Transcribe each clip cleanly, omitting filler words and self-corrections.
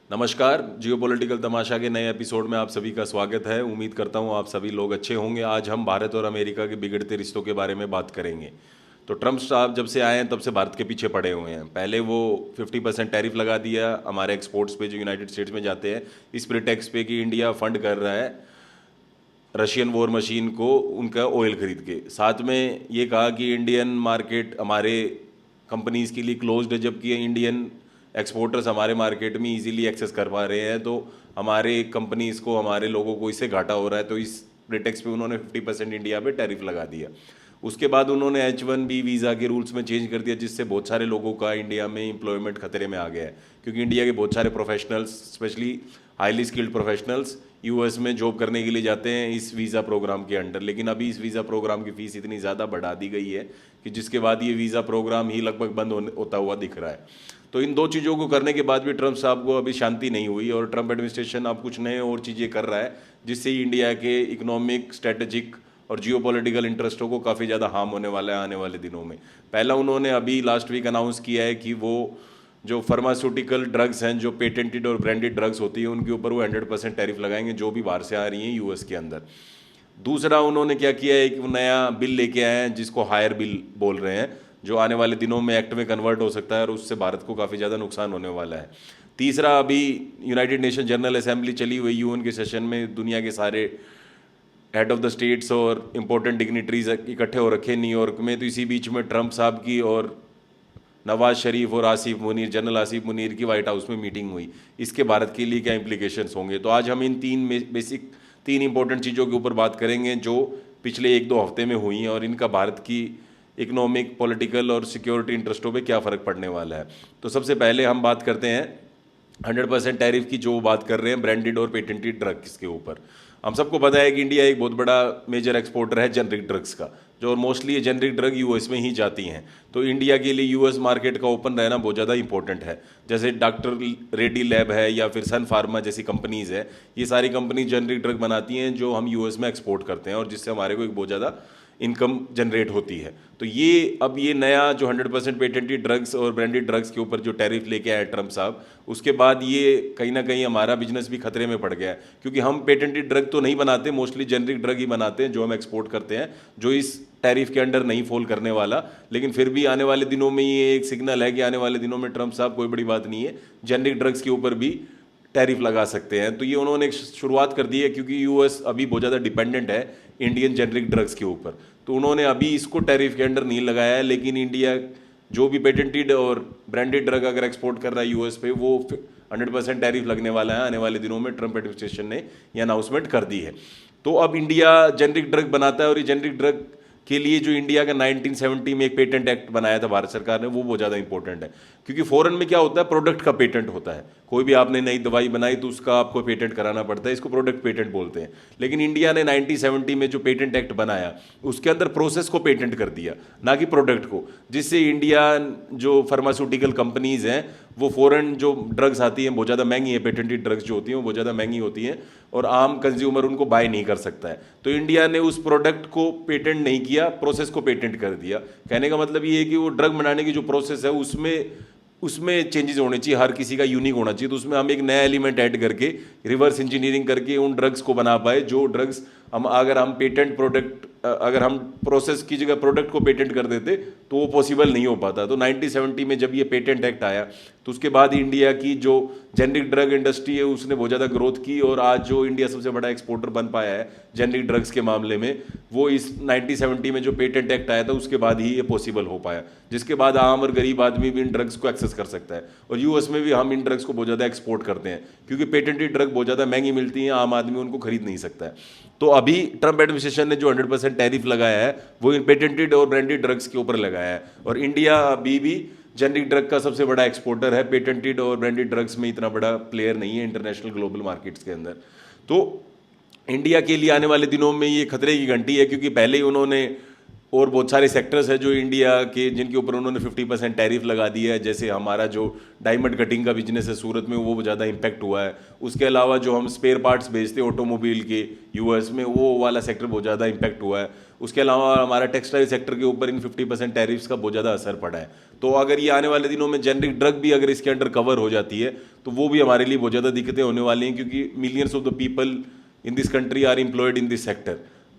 नमस्कार। जियोपॉलिटिकल तमाशा के नए एपिसोड में आप सभी का स्वागत है। उम्मीद करता हूं आप सभी लोग अच्छे होंगे। आज हम भारत और अमेरिका के बिगड़ते रिश्तों के बारे में बात करेंगे। तो ट्रम्प साहब जब से आए हैं तब से भारत के पीछे पड़े हुए हैं। पहले वो 50% टैरिफ लगा दिया हमारे एक्सपोर्ट्स पे जो यूनाइटेड स्टेट्स में जाते हैं, इस प्रिटेक्स्ट पे कि इंडिया फंड कर रहा है रशियन वॉर मशीन को उनका ऑयल खरीद के। साथ में ये कहा कि इंडियन मार्केट हमारे कंपनीज़ के लिए क्लोज्ड है, जबकि इंडियन एक्सपोर्टर्स हमारे मार्केट में इजीली एक्सेस कर पा रहे हैं। तो हमारे कंपनीज़ को, हमारे लोगों को इससे घाटा हो रहा है। तो इस प्रिटेक्स्ट पे उन्होंने 50% इंडिया पे टैरिफ लगा दिया। उसके बाद उन्होंने H1B वीज़ा के रूल्स में चेंज कर दिया, जिससे बहुत सारे लोगों का इंडिया में एम्प्लॉयमेंट खतरे में आ गया है। क्योंकि इंडिया के बहुत सारे professionals, specially highly skilled professionals, US में जॉब करने के लिए जाते हैं इस वीज़ा प्रोग्राम के अंडर। लेकिन अभी इस वीज़ा प्रोग्राम की फ़ीस इतनी ज़्यादा बढ़ा दी गई है कि जिसके बाद ये वीज़ा प्रोग्राम ही लगभग बंद होता हुआ दिख रहा है। तो इन दो चीज़ों को करने के बाद भी ट्रम्प साहब को अभी शांति नहीं हुई और ट्रम्प एडमिनिस्ट्रेशन अब कुछ नए और चीज़ें कर रहा है, जिससे इंडिया के इकोनॉमिक, स्ट्रेटेजिक और जियोपॉलिटिकल इंटरेस्टों को काफ़ी ज़्यादा हार्म होने वाला है आने वाले दिनों में। पहला उन्होंने अभी लास्ट वीक अनाउंस किया है कि वो जो फार्मास्यूटिकल ड्रग्स हैं, जो पेटेंटेड और ब्रांडेड ड्रग्स होती हैं, उनके ऊपर वो 100% टैरिफ लगाएंगे जो भी बाहर से आ रही हैं यूएस के अंदर। दूसरा उन्होंने क्या किया है कि वो नया बिल लेके आए हैं जिसको हायर बिल बोल रहे हैं, जो आने वाले दिनों में एक्ट में कन्वर्ट हो सकता है और उससे भारत को काफ़ी ज़्यादा नुकसान होने वाला है। तीसरा, अभी यूनाइटेड नेशन जनरल असेंबली चली हुई, यूएन के सेशन में दुनिया के सारे हेड ऑफ द स्टेट्स और इम्पोर्टेंट डिग्निटरीज इकट्ठे हो रखे न्यूयॉर्क में। तो इसी बीच में ट्रम्प साहब की और नवाज शरीफ और आसिफ मुनीर, जनरल आसिफ मुनीर की वाइट हाउस में मीटिंग हुई। इसके भारत के लिए क्या इम्प्लीकेशंस होंगे? तो आज हम इन तीन इंपॉर्टेंट चीज़ों के ऊपर बात करेंगे जो पिछले 1-2 हफ्ते में हुई हैं और इनका भारत की इकोनॉमिक, पॉलिटिकल और सिक्योरिटी इंटरेस्टों पे क्या फ़र्क पड़ने वाला है। तो सबसे पहले हम बात करते हैं 100% टैरिफ की, जो बात कर रहे हैं ब्रांडेड और पेटेंटेड ड्रग्स के ऊपर। हम सबको पता है कि इंडिया एक बहुत बड़ा मेजर एक्सपोर्टर है जेनरिक ड्रग्स का, जो मोस्टली ये जेनरिक ड्रग यूएस में ही जाती हैं। तो इंडिया के लिए यूएस मार्केट का ओपन रहना बहुत ज़्यादा इंपॉर्टेंट है। जैसे डॉक्टर रेड्डी लैब है या फिर सन फार्मा जैसी कंपनीज़ है, ये सारी कंपनी जेनरिक ड्रग बनाती हैं जो हम यूएस में एक्सपोर्ट करते हैं और जिससे हमारे को एक बहुत ज़्यादा इनकम जनरेट होती है। तो ये नया जो 100% पेटेंटेड ड्रग्स और ब्रांडेड ड्रग्स के ऊपर जो टैरिफ लेके आए ट्रम्प साहब, उसके बाद ये कहीं ना कहीं हमारा बिजनेस भी खतरे में पड़ गया है। क्योंकि हम पेटेंटेड ड्रग तो नहीं बनाते, मोस्टली जेनरिक ड्रग ही बनाते हैं जो हम एक्सपोर्ट करते हैं, जो इस टैरिफ के अंडर नहीं फॉल करने वाला। लेकिन फिर भी आने वाले दिनों में ये एक सिग्नल है कि आने वाले दिनों में ट्रम्प साहब, कोई बड़ी बात नहीं है, जेनरिक ड्रग्स के ऊपर भी टैरिफ लगा सकते हैं। तो ये उन्होंने एक शुरुआत कर दी है, क्योंकि यूएस अभी बहुत ज़्यादा डिपेंडेंट है इंडियन जेनरिक ड्रग्स के ऊपर। तो उन्होंने अभी इसको टैरिफ के अंडर नहीं लगाया है, लेकिन इंडिया जो भी पेटेंटेड और ब्रांडेड ड्रग अगर एक्सपोर्ट कर रहा है यूएस पे, वो 100% टैरिफ लगने वाला है आने वाले दिनों में। ट्रम्प एडमिनिस्ट्रेशन ने ये अनाउंसमेंट कर दी है। तो अब इंडिया जेनरिक ड्रग बनाता है और ये जेनरिक ड्रग के लिए जो इंडिया का 1970 में एक पेटेंट एक्ट बनाया था भारत सरकार ने, वो बहुत ज़्यादा इंपॉर्टेंट है। क्योंकि फॉरेन में क्या होता है, प्रोडक्ट का पेटेंट होता है। कोई भी आपने नई दवाई बनाई तो उसका आपको पेटेंट कराना पड़ता है, इसको प्रोडक्ट पेटेंट बोलते हैं। लेकिन इंडिया ने 1970 में जो पेटेंट एक्ट बनाया, उसके अंदर प्रोसेस को पेटेंट कर दिया, ना कि प्रोडक्ट को। जिससे इंडिया जो फार्मास्यूटिकल कंपनीज हैं, वो फॉरेन जो ड्रग्स आती हैं बहुत ज़्यादा महंगी है, पेटेंटेड ड्रग्स जो होती हैं वो बहुत ज़्यादा महंगी होती हैं और आम कंज्यूमर उनको बाय नहीं कर सकता है। तो इंडिया ने उस प्रोडक्ट को पेटेंट नहीं किया, प्रोसेस को पेटेंट कर दिया। कहने का मतलब ये है कि वो ड्रग बनाने की जो प्रोसेस है उसमें चेंजेस होने चाहिए, हर किसी का यूनिक होना चाहिए। तो उसमें हम एक नया एलिमेंट ऐड करके, रिवर्स इंजीनियरिंग करके उन ड्रग्स को बना पाए जो ड्रग्स अगर हम पेटेंट प्रोडक्ट, अगर हम प्रोसेस की जगह प्रोडक्ट को पेटेंट कर देते तो वो पॉसिबल नहीं हो पाता। तो 1970 में जब ये पेटेंट एक्ट आया, तो उसके बाद इंडिया की जो जेनरिक ड्रग इंडस्ट्री है उसने बहुत ज़्यादा ग्रोथ की और आज जो इंडिया सबसे बड़ा एक्सपोर्टर बन पाया है जेनरिक ड्रग्स के मामले में, वो इस 1970 में जो पेटेंट एक्ट आया था उसके बाद ही ये पॉसिबल हो पाया। जिसके बाद आम और गरीब आदमी भी इन ड्रग्स को एक्सेस कर सकता है। और यूएस में भी हम इन ड्रग्स को बहुत ज़्यादा एक्सपोर्ट करते हैं, क्योंकि पेटेंटेड ड्रग बहुत ज़्यादा महंगी मिलती हैं, आम आदमी उनको खरीद नहीं सकता है। तो अभी ट्रम्प एडमिनिस्ट्रेशन ने जो 100% टैरिफ लगाया है वो इन पेटेंटेड और ब्रांडेड ड्रग्स के ऊपर लगाया है। और इंडिया अभी भी जेनरिक ड्रग का सबसे बड़ा एक्सपोर्टर है, पेटेंटेड और ब्रांडेड ड्रग्स में इतना बड़ा प्लेयर नहीं है इंटरनेशनल ग्लोबल मार्केट्स के अंदर। तो इंडिया के लिए आने वाले दिनों में ये खतरे की घंटी है, क्योंकि पहले ही उन्होंने और बहुत सारे सेक्टर्स हैं जो इंडिया के जिनके ऊपर उन्होंने 50% टैरिफ लगा दिया है, जैसे हमारा जो डायमंड कटिंग का बिजनेस है सूरत में, वो ज़्यादा इम्पैक्ट हुआ है। उसके अलावा जो हम स्पेयर पार्ट्स बेचते हैं ऑटोमोबाइल के यूएस में, वो वाला सेक्टर बहुत ज़्यादा इम्पैक्ट हुआ है। उसके अलावा हमारा टेक्सटाइल सेक्टर के ऊपर इन 50% टैरिफ्स का बहुत ज़्यादा असर पड़ा है। तो अगर ये आने वाले दिनों में जेनरिक ड्रग भी अगर इसके अंडर कवर हो जाती है तो वो भी हमारे लिए बहुत ज़्यादा दिक्कतें होने वाली हैं, क्योंकि millions of the people in this country are employed in this sector.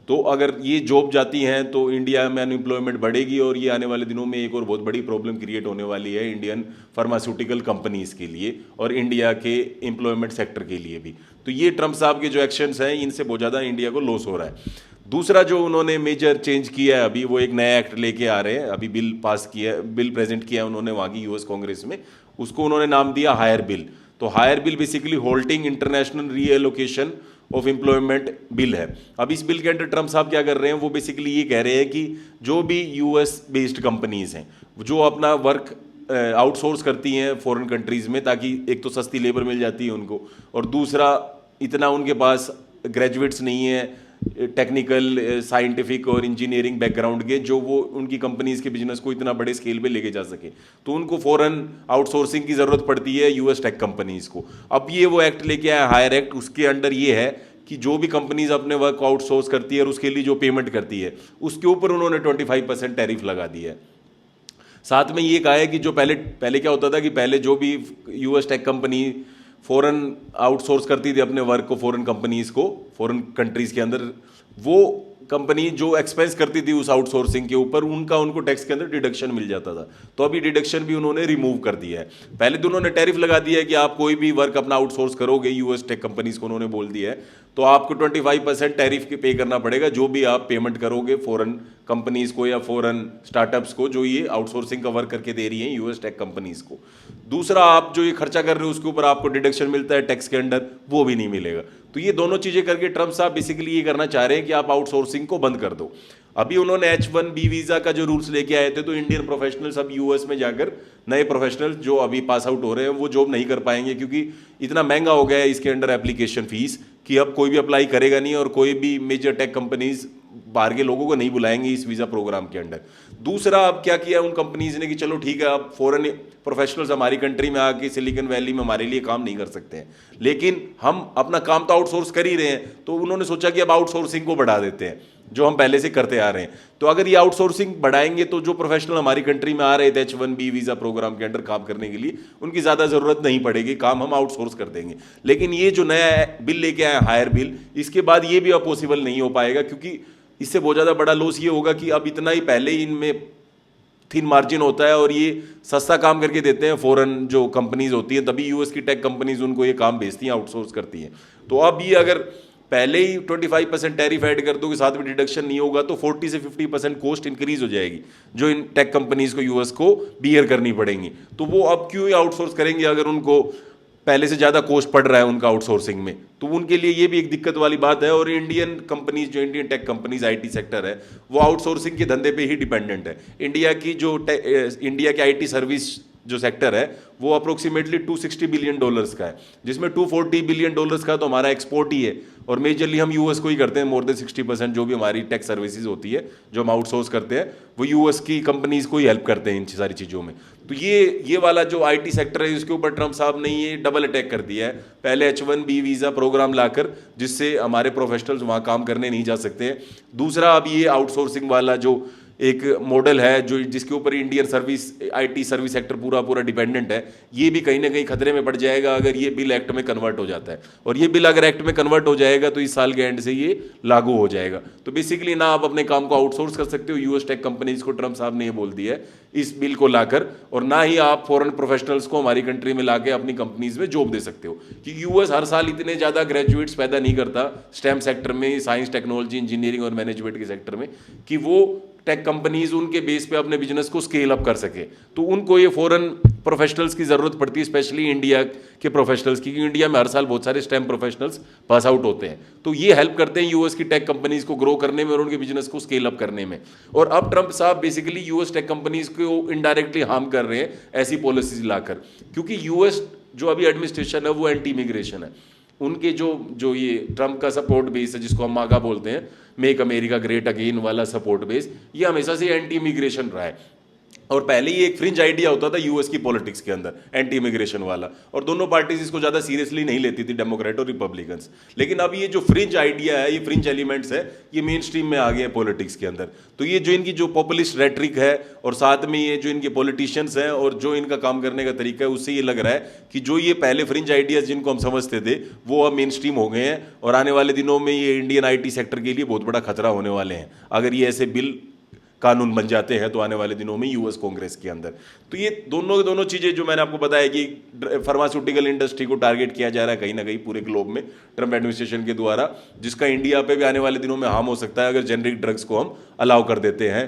तो अगर ये जॉब जाती हैं तो इंडिया में अनएम्प्लॉयमेंट बढ़ेगी, और ये आने वाले दिनों में एक और बहुत बड़ी प्रॉब्लम क्रिएट होने वाली है इंडियन फार्मास्यूटिकल कंपनीज के लिए और इंडिया के एम्प्लॉयमेंट सेक्टर के लिए भी। तो ये ट्रम्प साहब के जो एक्शंस हैं, इनसे बहुत ज़्यादा इंडिया को लॉस हो रहा है। दूसरा जो उन्होंने मेजर चेंज किया है अभी, वो एक नया एक्ट लेके आ रहे हैं। अभी बिल पास किया, बिल प्रेजेंट किया उन्होंने वहाँ की यूएस कांग्रेस में। उसको उन्होंने नाम दिया हायर बिल। तो hire bill basically holding international relocation of employment bill है। अब इस बिल के अंडर ट्रम्प साहब क्या कर रहे हैं, वो बेसिकली ये कह रहे हैं कि जो भी यूएस बेस्ड कंपनीज हैं जो अपना वर्क आउटसोर्स करती हैं फॉरेन कंट्रीज में, ताकि एक तो सस्ती लेबर मिल जाती है उनको, और दूसरा इतना उनके पास ग्रेजुएट्स नहीं है टेक्निकल, साइंटिफिक और इंजीनियरिंग बैकग्राउंड के, जो वो उनकी कंपनीज के बिजनेस को इतना बड़े स्केल पे लेके जा सके, तो उनको फॉरेन आउटसोर्सिंग की ज़रूरत पड़ती है यूएस टेक कंपनीज को। अब ये वो एक्ट लेके आया हायर एक्ट, उसके अंडर ये है कि जो भी कंपनीज अपने वर्क आउटसोर्स करती है और उसके लिए जो पेमेंट करती है, उसके ऊपर उन्होंने 25% टैरिफ लगा दिया है। साथ में ये कहा है कि जो पहले क्या होता था कि पहले जो भी US tech company foreign outsource करती थी अपने वर्क को फॉरेन कंपनीज को, फॉरेन कंट्रीज के अंदर, वो कंपनी जो एक्सपेंस करती थी उस आउटसोर्सिंग के ऊपर, उनको टैक्स के अंदर डिडक्शन मिल जाता था। तो अभी डिडक्शन भी उन्होंने रिमूव कर दिया है। पहले तो उन्होंने टैरिफ लगा दिया है कि आप कोई भी वर्क अपना आउटसोर्स करोगे यूएस टेक कंपनीज को, उन्होंने बोल दिया है तो आपको 25% टैरिफ के पे करना पड़ेगा जो भी आप पेमेंट करोगे फॉरेन कंपनीज को या फॉरेन स्टार्टअप्स को जो ये आउटसोर्सिंग का वर्क करके दे रही हैं यूएस टेक कंपनीज को। दूसरा, आप जो ये खर्चा कर रहे हो उसके ऊपर आपको डिडक्शन मिलता है टैक्स के अंडर, वो भी नहीं मिलेगा। तो ये दोनों चीजें करके ट्रम्प साहब बेसिकली ये करना चाह रहे हैं कि आप आउटसोर्सिंग को बंद कर दो। अभी उन्होंने H1B वीजा का जो रूल्स लेके आए थे, तो इंडियन प्रोफेशनल्स अब यूएस में जाकर, नए प्रोफेशनल जो अभी पास आउट हो रहे हैं, वो जॉब नहीं कर पाएंगे, क्योंकि इतना महंगा हो गया है इसके अंडर एप्लीकेशन फीस कि अब कोई भी अप्लाई करेगा नहीं, और कोई भी मेजर टेक कंपनीज बाहर के लोगों को नहीं बुलाएंगे इस वीज़ा प्रोग्राम के अंडर। दूसरा, अब क्या किया उन कंपनीज ने कि चलो ठीक है, अब फॉरेन प्रोफेशनल्स हमारी कंट्री में आके सिलिकॉन वैली में हमारे लिए काम नहीं कर सकते हैं, लेकिन हम अपना काम तो आउटसोर्स कर ही रहे हैं, तो उन्होंने सोचा कि अब आउटसोर्सिंग को बढ़ा देते हैं जो हम पहले से करते आ रहे हैं। तो अगर ये आउटसोर्सिंग बढ़ाएंगे तो जो प्रोफेशनल हमारी कंट्री में आ रहे थे H1B वीज़ा प्रोग्राम के अंडर काम करने के लिए, उनकी ज़्यादा ज़रूरत नहीं पड़ेगी, काम हम आउटसोर्स कर देंगे। लेकिन ये जो नया बिल लेके आए हायर बिल, इसके बाद ये भी अब पॉसिबल नहीं हो पाएगा, क्योंकि इससे बहुत ज़्यादा बड़ा लॉस ये होगा कि अब इतना ही पहले इनमें थिन मार्जिन होता है और ये सस्ता काम करके देते हैं फॉरेन जो कंपनीज होती हैं, तभी यूएस की टेक कंपनीज उनको ये काम भेजती हैं, आउटसोर्स करती हैं। तो अब ये अगर पहले ही 25% टैरिफ ऐड कर दो कि साथ में डिडक्शन नहीं होगा, तो 40 से 50% कॉस्ट इंक्रीज हो जाएगी जो इन टेक कंपनीज को यूएस को बियर करनी पड़ेंगी। तो वो अब क्यों ही आउटसोर्स करेंगे अगर उनको पहले से ज़्यादा कॉस्ट पड़ रहा है उनका आउटसोर्सिंग में, तो उनके लिए ये भी एक दिक्कत वाली बात है। और इंडियन कंपनीज, जो Indian tech companies IT sector है, वो आउटसोर्सिंग के धंधे पे ही डिपेंडेंट है। इंडिया की आईटी सर्विस जो सेक्टर है वो अप्रोक्सीमेटली $260 बिलियन का है, जिसमें $240 बिलियन का तो हमारा एक्सपोर्ट ही है, और मेजरली हम यूएस को ही करते हैं। मोर देन 60% जो भी हमारी टेक सर्विसेज होती है जो हम आउटसोर्स करते हैं, वो यूएस की कंपनीज को ही हेल्प करते हैं इन सारी चीज़ों में। तो ये वाला जो आईटी सेक्टर है, इसके ऊपर ट्रम्प साहब ने ये डबल अटैक कर दिया है। पहले H1B वीज़ा प्रोग्राम लाकर, जिससे हमारे प्रोफेशनल्स वहाँ काम करने नहीं जा सकते हैं। दूसरा, अब ये आउटसोर्सिंग वाला जो एक मॉडल है जो जिसके ऊपर इंडियन आईटी सर्विस सेक्टर पूरा डिपेंडेंट है, ये भी कहीं ना कहीं खतरे में पड़ जाएगा अगर ये बिल एक्ट में कन्वर्ट हो जाता है। और ये बिल अगर एक्ट में कन्वर्ट हो जाएगा तो इस साल के एंड से ये लागू हो जाएगा। तो बेसिकली ना आप अपने काम को आउटसोर्स कर सकते हो यूएस टेक कंपनीज को, ट्रम्प साहब ने ये बोल दिया है इस बिल को लाकर, और ना ही आप फॉरेन प्रोफेशनल्स को हमारी कंट्री में लाके अपनी कंपनीज में जॉब दे सकते हो, क्योंकि यूएस हर साल इतने ज़्यादा ग्रेजुएट्स पैदा नहीं करता स्टेम सेक्टर में, साइंस टेक्नोलॉजी इंजीनियरिंग और मैनेजमेंट के सेक्टर में, कि वो टेक कंपनीज उनके बेस पे अपने बिजनेस को स्केल अप कर सके। तो उनको ये फॉरेन प्रोफेशनल्स की ज़रूरत पड़ती है, स्पेशली इंडिया के प्रोफेशनल्स की, क्योंकि इंडिया में हर साल बहुत सारे स्टेम प्रोफेशनल्स पास आउट होते हैं। तो ये हेल्प करते हैं यूएस की टेक कंपनीज को ग्रो करने में और उनके बिजनेस को स्केल अप करने में। और अब ट्रम्प साहब बेसिकली यूएस टेक कंपनीज को इनडायरेक्टली हार्म कर रहे हैं ऐसी पॉलिसीज लाकर, क्योंकि यूएस जो अभी एडमिनिस्ट्रेशन है वो एंटी इमिग्रेशन है। उनके जो जो ये ट्रम्प का सपोर्ट बेस है, जिसको हम मागा बोलते हैं, मेक अमेरिका ग्रेट अगेन वाला सपोर्ट बेस, ये हमेशा से एंटी इमिग्रेशन रहा है। और पहले ये एक फ्रिंज आइडिया होता था यूएस की पॉलिटिक्स के अंदर, एंटी इमिग्रेशन वाला, और दोनों पार्टीज इसको ज़्यादा सीरियसली नहीं लेती थी, डेमोक्रेट और रिपब्लिकन्स। लेकिन अब ये जो फ्रिंज आइडिया है, ये फ्रिंज एलिमेंट्स है, ये मेन स्ट्रीम में आ गए हैं पॉलिटिक्स के अंदर। तो ये जो इनकी जो पॉपुलिस्ट रेटरिक है, और साथ में ये जो इनके पॉलिटिशियंस हैं और जो इनका काम करने का तरीका है, उससे ये लग रहा है कि जो ये पहले फ्रिंज आइडियाज जिनको हम समझते थे, वो अब मेन स्ट्रीम हो गए हैं। और आने वाले दिनों में ये इंडियन आईटी सेक्टर के लिए बहुत बड़ा खतरा होने वाले हैं अगर ये ऐसे बिल कानून बन जाते हैं तो आने वाले दिनों में यूएस कांग्रेस के अंदर। तो ये दोनों चीज़ें जो मैंने आपको बताया कि फार्मास्यूटिकल इंडस्ट्री को टारगेट किया जा रहा है कहीं ना कहीं पूरे ग्लोब में ट्रम्प एडमिनिस्ट्रेशन के द्वारा, जिसका इंडिया पे भी आने वाले दिनों में हार्म हो सकता है अगर जेनरिक ड्रग्स को हम अलाउ कर देते हैं।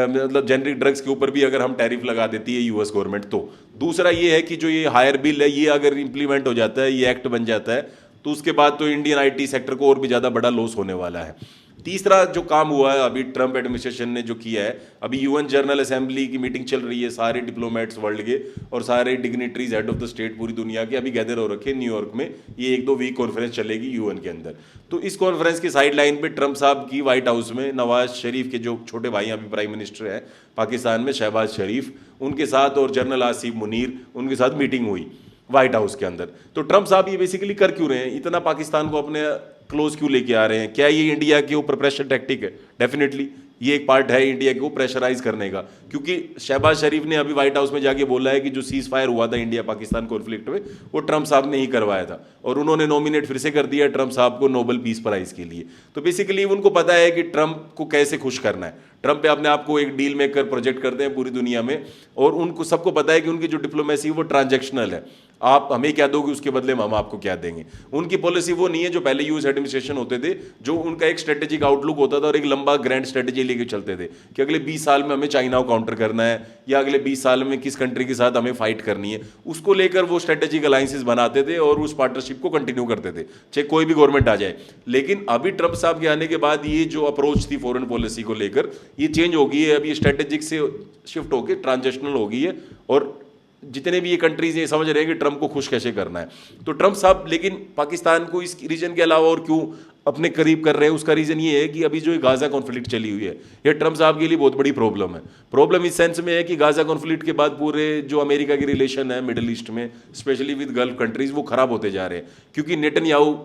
मतलब जेनरिक ड्रग्स के ऊपर भी अगर हम टैरिफ लगा देती है यूएस गवर्नमेंट। तो दूसरा ये है कि जो ये हायर बिल है, ये अगर इंप्लीमेंट हो जाता है, ये एक्ट बन जाता है, तो उसके बाद तो इंडियन आईटी सेक्टर को और भी ज़्यादा बड़ा लॉस होने वाला है। तीसरा जो काम हुआ है अभी ट्रम्प एडमिनिस्ट्रेशन ने जो किया है, अभी यूएन जनरल असेंबली की मीटिंग चल रही है, सारे डिप्लोमेट्स वर्ल्ड के और सारे dignitaries head of the state पूरी दुनिया के अभी गैदर हो रखे हैं न्यूयॉर्क में। ये 1-2 वीक कॉन्फ्रेंस चलेगी यूएन के अंदर। तो इस कॉन्फ्रेंस की साइड लाइन पर ट्रम्प साहब की व्हाइट हाउस में नवाज शरीफ के जो छोटे भाई अभी प्राइम मिनिस्टर हैं पाकिस्तान में, शहबाज शरीफ, उनके साथ और जनरल आसिफ मुनीर, उनके साथ मीटिंग हुई व्हाइट हाउस के अंदर। तो ट्रम्प साहब ये बेसिकली कर क्यों रहे हैं, इतना पाकिस्तान को अपने क्लोज क्यों लेके आ रहे हैं? क्या ये इंडिया के ऊपर प्रेशर टैक्टिक है? डेफिनेटली ये एक पार्ट है इंडिया को प्रेशराइज करने का, क्योंकि शहबाज शरीफ ने अभी व्हाइट हाउस में जाके बोला है कि जो सीज फायर हुआ था इंडिया पाकिस्तान कॉन्फ्लिक्ट में, वो ट्रम्प साहब ने ही करवाया था, और उन्होंने नॉमिनेट फिर से कर दिया ट्रम्प साहब को नोबेल पीस प्राइज के लिए। तो बेसिकली उनको पता है कि ट्रम्प को कैसे खुश करना है। ट्रम्प पे अपने आप को एक डील मेकर प्रोजेक्ट करते हैं पूरी दुनिया में, और उनको सबको पता है कि उनकी जो डिप्लोमेसी वो ट्रांजैक्शनल है, आप हमें क्या दोगे उसके बदले में हम आपको क्या देंगे। उनकी पॉलिसी वो नहीं है जो पहले यूएस एडमिनिस्ट्रेशन होते थे, जो उनका एक स्ट्रेटेजिक आउटलुक होता था और एक लंबा ग्रैंड स्ट्रेटेजी लेके चलते थे कि अगले 20 साल में हमें चाइना को काउंटर करना है, या अगले 20 साल में किस कंट्री के साथ हमें फाइट करनी है। उसको लेकर वो स्ट्रेटेजिक अलायंसेस बनाते थे और उस पार्टनरशिप को कंटिन्यू करते थे, चाहे कोई भी गवर्नमेंट आ जाए। लेकिन अभी ट्रम्प साहब के आने के बाद ये जो अप्रोच थी फॉरेन पॉलिसी को लेकर, ये चेंज हो गई है। अभी स्ट्रेटेजिक से शिफ्ट होकर ट्रांजेक्शनल हो गई है, और जितने भी ये कंट्रीज ये समझ रहे हैं कि ट्रम्प को खुश कैसे करना है। तो ट्रम्प साहब लेकिन पाकिस्तान को इस रीजन के अलावा और क्यों अपने करीब कर रहे हैं, उसका रीजन ये है कि अभी जो गाजा कॉन्फ्लिक्ट चली हुई है, ये ट्रम्प साहब के लिए बहुत बड़ी प्रॉब्लम है। प्रॉब्लम इस सेंस में है कि गाजा कॉन्फ्लिक्ट के बाद पूरे जो अमेरिका के रिलेशन है मिडिल ईस्ट में, स्पेशली विद गल्फ कंट्रीज, वो खराब होते जा रहे हैं, क्योंकि नेतन्याहू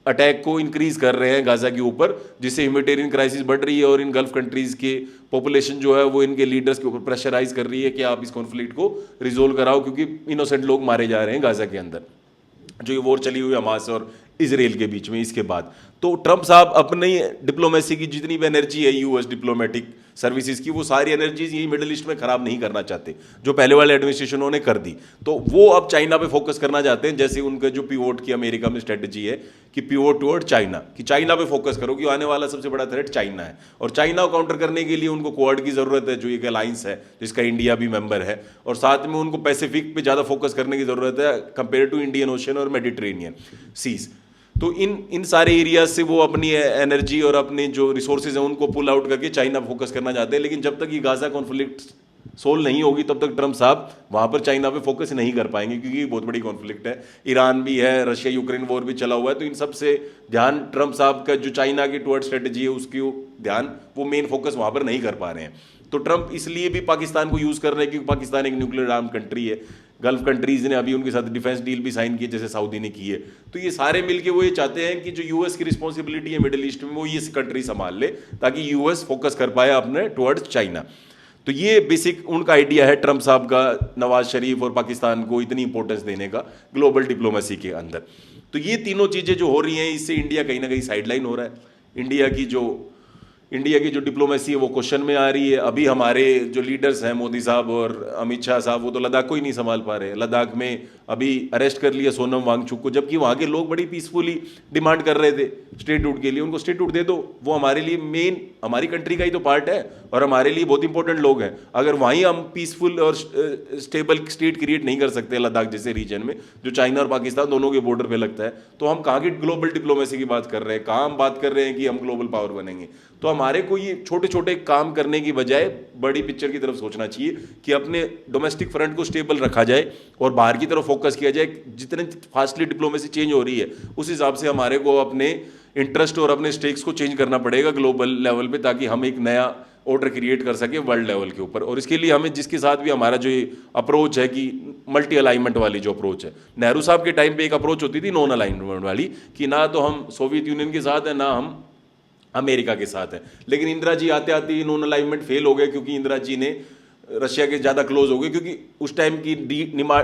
अटैक को इंक्रीज कर रहे हैं गाजा के ऊपर, जिससे ह्यूमैनिटेरियन क्राइसिस बढ़ रही है, और इन गल्फ कंट्रीज के पॉपुलेशन जो है वो इनके लीडर्स के ऊपर प्रेशराइज कर रही है कि आप इस कॉन्फ्लिक्ट को रिजोल्व कराओ, क्योंकि इनोसेंट लोग मारे जा रहे हैं गाजा के अंदर, जो ये वॉर चली हुई है हमास और इसराइल के बीच में। इसके बाद तो ट्रम्प साहब अपनी डिप्लोमेसी की जितनी भी एनर्जी है यूएस डिप्लोमेटिक सर्विसेज की, वो सारी एनर्जीज यही मिडिल ईस्ट में खराब नहीं करना चाहते, जो पहले वाले एडमिनिस्ट्रेशनों ने कर दी। तो वो अब चाइना पे फोकस करना चाहते हैं, जैसे उनका जो पिवोट की अमेरिका में स्ट्रेटजी है कि पिवोट टुवर्ड चाइना, कि चाइना पे फोकस करो, कि आने वाला सबसे बड़ा थ्रेट चाइना है, और चाइना को काउंटर करने के लिए उनको क्वाड की जरूरत है, जो एक अलायंस है जिसका इंडिया भी मेंबर है, और साथ में उनको पैसिफिक पे ज़्यादा फोकस करने की जरूरत है कंपेयर टू इंडियन ओशन और मेडिटेरेनियन सीज। तो इन सारे एरियाज से वो अपनी एनर्जी और अपने जो रिसोर्सेज हैं उनको पुल आउट करके चाइना फोकस करना चाहते हैं। लेकिन जब तक ये गाजा कॉन्फ्लिक्ट सोल्व नहीं होगी तब तक ट्रम्प साहब वहाँ पर चाइना पे फोकस नहीं कर पाएंगे, क्योंकि बहुत बड़ी कॉन्फ्लिक्ट है, ईरान भी है, रशिया यूक्रेन वॉर भी चला हुआ है। तो इन सब से ध्यान ट्रम्प साहब का जो चाइना की टुवर्ड स्ट्रेटजी है उसकी ध्यान वो मेन फोकस वहाँ पर नहीं कर पा रहे हैं। तो ट्रम्प इसलिए भी पाकिस्तान को यूज़ कर रहे हैं क्योंकि पाकिस्तान एक न्यूक्लियर आर्म कंट्री है। गल्फ कंट्रीज़ ने अभी उनके साथ डिफेंस डील भी साइन की जैसे सऊदी ने की है। तो ये सारे मिलके वो ये चाहते हैं कि जो यूएस की रिस्पॉन्सिबिलिटी है मिडिल ईस्ट में वो ये कंट्री संभाल ले, ताकि यूएस फोकस कर पाए अपने टुवर्ड्स चाइना। तो ये बेसिक उनका आइडिया है ट्रम्प साहब का, नवाज शरीफ और पाकिस्तान को इतनी इंपॉर्टेंस देने का ग्लोबल डिप्लोमेसी के अंदर। तो ये तीनों चीज़ें जो हो रही हैं, इससे इंडिया कहीं ना कहीं साइडलाइन हो रहा है। इंडिया की जो डिप्लोमेसी है वो क्वेश्चन में आ रही है। अभी हमारे जो लीडर्स हैं मोदी साहब और अमित शाह साहब, वो तो लद्दाख को ही नहीं संभाल पा रहे। लद्दाख में अभी अरेस्ट कर लिया सोनम वांगचुक को, जबकि वहाँ के लोग बड़ी पीसफुली डिमांड कर रहे थे स्टेटहुड के लिए। उनको स्टेटहुड दे दो, वो हमारे लिए मेन हमारी कंट्री का ही तो पार्ट है और हमारे लिए बहुत इंपॉर्टेंट लोग हैं। अगर वहीं हम पीसफुल और स्टेबल स्टेट क्रिएट नहीं कर सकते लद्दाख जैसे रीजन में जो चाइना और पाकिस्तान दोनों के बॉर्डर पे लगता है, तो हम कहाँ की ग्लोबल डिप्लोमेसी की बात कर रहे हैं? कहाँ हम बात कर रहे हैं कि हम ग्लोबल पावर बनेंगे? तो हमारे को ये छोटे छोटे काम करने की बजाय बड़ी पिक्चर की तरफ सोचना चाहिए कि अपने डोमेस्टिक फ्रंट को स्टेबल रखा जाए और बाहर की तरफ फोकस किया जाए। जितने फास्टली डिप्लोमेसी चेंज हो रही है उस हिसाब से हमारे को अपने इंटरेस्ट और अपने स्टेक्स को चेंज करना पड़ेगा ग्लोबल लेवल पे, ताकि हम एक नया ऑर्डर क्रिएट कर सके वर्ल्ड लेवल के ऊपर। और इसके लिए हमें जिसके साथ भी हमारा जो ये अप्रोच है कि मल्टी अलाइनमेंट वाली जो अप्रोच है, नेहरू साहब के टाइम पे एक अप्रोच होती थी नॉन अलाइनमेंट वाली, कि ना तो हम सोवियत यूनियन के साथ है ना हम अमेरिका के साथ है। लेकिन इंदिरा जी आते आते नॉन अलाइनमेंट फेल हो गए, क्योंकि इंदिरा जी ने रशिया के ज़्यादा क्लोज हो गए, क्योंकि उस टाइम की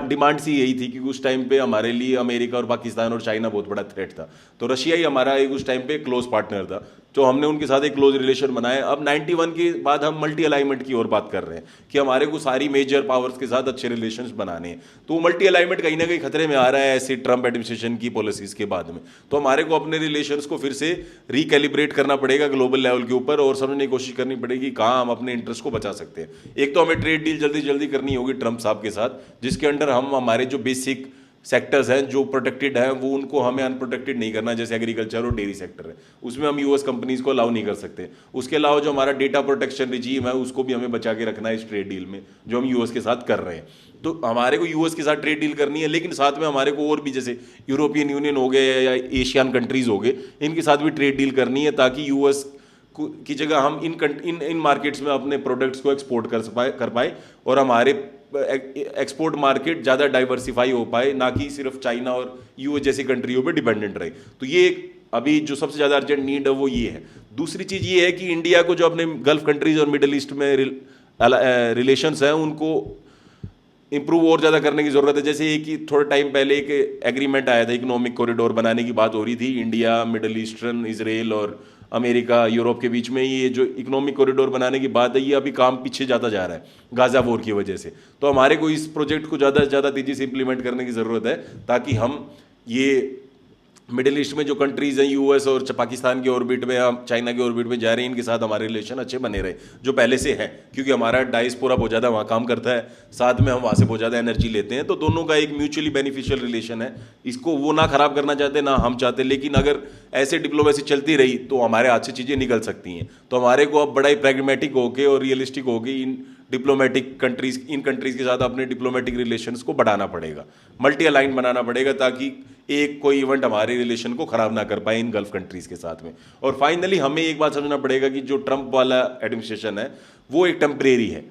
डिमांड सी यही थी, क्योंकि उस टाइम पे हमारे लिए अमेरिका और पाकिस्तान और चाइना बहुत बड़ा थ्रेट था। तो रशिया ही हमारा एक उस टाइम पे क्लोज पार्टनर था, तो हमने उनके साथ एक क्लोज रिलेशन बनाए। अब 91 के बाद हम मल्टी अलाइनमेंट की ओर बात कर रहे हैं कि हमारे को सारी मेजर पावर्स के साथ अच्छे रिलेशंस बनाने हैं। तो मल्टी अलाइनमेंट कहीं ना कहीं खतरे में आ रहा है ऐसे ट्रंप एडमिनिस्ट्रेशन की पॉलिसीज के बाद में। तो हमारे को अपने रिलेशंस को फिर से रिकैलिब्रेट करना पड़ेगा ग्लोबल लेवल के ऊपर, और समझने की कोशिश करनी पड़ेगी कहाँ हम अपने इंटरेस्ट को बचा सकते हैं। एक तो हमें ट्रेड डील जल्दी जल्दी करनी होगी ट्रंप साहब के साथ, जिसके अंडर हम हमारे जो बेसिक सेक्टर्स हैं जो प्रोटेक्टेड हैं वो उनको हमें अनप्रोटेक्टेड नहीं करना, जैसे एग्रीकल्चर और डेयरी सेक्टर है, उसमें हम यूएस कंपनीज को अलाउ नहीं कर सकते। उसके अलावा जो हमारा डेटा प्रोटेक्शन रिजीम है उसको भी हमें बचा के रखना है इस ट्रेड डील में जो हम यूएस के साथ कर रहे हैं। तो हमारे को यूएस के साथ ट्रेड डील करनी है, लेकिन साथ में हमारे को और भी जैसे यूरोपियन यूनियन हो गए या एशियन कंट्रीज हो गए, इनके साथ भी ट्रेड डील करनी है, ताकि यूएस की जगह हम इन मार्केट्स में अपने प्रोडक्ट्स को एक्सपोर्ट कर पाए और हमारे एक्सपोर्ट मार्केट ज़्यादा डाइवर्सिफाई हो पाए, ना कि सिर्फ चाइना और यूएस जैसी कंट्रियों पे डिपेंडेंट रहे। तो ये अभी जो सबसे ज़्यादा अर्जेंट नीड है वो ये है। दूसरी चीज़ ये है कि इंडिया को जो अपने गल्फ कंट्रीज और मिडल ईस्ट में रिलेशंस हैं उनको इंप्रूव और ज़्यादा करने की ज़रूरत है। जैसे एक थोड़ा टाइम पहले एक एग्रीमेंट आया था, इकोनॉमिक कॉरिडोर बनाने की बात हो रही थी इंडिया, मिडल ईस्टर्न, इसराइल और अमेरिका, यूरोप के बीच में। ये जो इकोनॉमिक कॉरिडोर बनाने की बात है ये अभी काम पीछे जाता जा रहा है गाज़ा वॉर की वजह से। तो हमारे को इस प्रोजेक्ट को ज़्यादा से ज़्यादा तेज़ी से इंप्लीमेंट करने की ज़रूरत है, ताकि हम ये मिडिल ईस्ट में जो कंट्रीज़ हैं यूएस और पाकिस्तान के ऑर्बिट में, हम चाइना के ऑर्बिट में जा रहे हैं, इनके साथ हमारे रिलेशन अच्छे बने रहे जो पहले से है, क्योंकि हमारा डायस्पोरा बहुत ज़्यादा वहाँ काम करता है, साथ में हम वहाँ से बहुत ज़्यादा एनर्जी लेते हैं। तो दोनों का एक म्यूचुअली बेनिफिशियल रिलेशन है, इसको वो ना ख़राब करना चाहते ना हम चाहते। लेकिन अगर ऐसे डिप्लोमेसी चलती रही तो हमारे हाथ से चीज़ें निकल सकती हैं। तो हमारे को अब बड़ा ही प्रैग्मेटिक होके और रियलिस्टिक होके इन कंट्रीज़ के साथ अपने डिप्लोमेटिक रिलेशंस को बढ़ाना पड़ेगा, मल्टी अलाइन बनाना पड़ेगा, ताकि एक कोई इवेंट हमारे रिलेशन को ख़राब ना कर पाए इन गल्फ कंट्रीज़ के साथ में। और फाइनली हमें एक बात समझना पड़ेगा कि जो ट्रंप वाला एडमिनिस्ट्रेशन है वो एक टेम्परेरी है।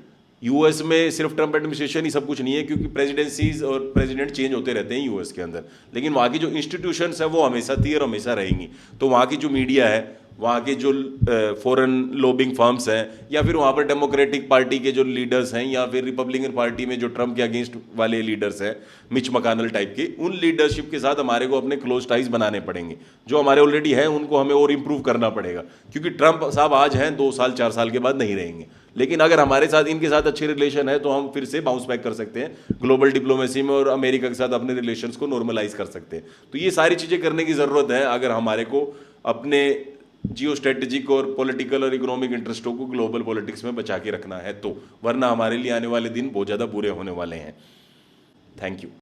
यूएस में सिर्फ ट्रंप एडमिनिस्ट्रेशन ही सब कुछ नहीं है, क्योंकि प्रेसिडेंसीज और प्रेसिडेंट चेंज होते रहते हैं यूएस के अंदर, लेकिन वहाँ की जो इंस्टीट्यूशंस है वो हमेशा थी और हमेशा रहेंगी। तो वहाँ की जो मीडिया है, वहाँ के जो फॉरेन लॉबिंग फर्म्स हैं, या फिर वहाँ पर डेमोक्रेटिक पार्टी के जो लीडर्स हैं, या फिर रिपब्लिकन पार्टी में जो ट्रंप के अगेंस्ट वाले लीडर्स हैं, मिच मकानल टाइप के, उन लीडरशिप के साथ हमारे को अपने क्लोज टाइज बनाने पड़ेंगे। जो हमारे ऑलरेडी हैं उनको हमें और इम्प्रूव करना पड़ेगा, क्योंकि ट्रंप साहब आज हैं, 2 साल 4 साल के बाद नहीं रहेंगे। लेकिन अगर हमारे साथ इनके साथ अच्छे रिलेशन है तो हम फिर से बाउंस बैक कर सकते हैं ग्लोबल डिप्लोमेसी में, और अमेरिका के साथ अपने रिलेशंस को नॉर्मलाइज कर सकते हैं। तो ये सारी चीज़ें करने की ज़रूरत है अगर हमारे को अपने जियो स्ट्रेटेजिक और पॉलिटिकल और इकोनॉमिक इंटरेस्टों को ग्लोबल पॉलिटिक्स में बचा के रखना है तो, वरना हमारे लिए आने वाले दिन बहुत ज़्यादा बुरे होने वाले हैं। Thank you.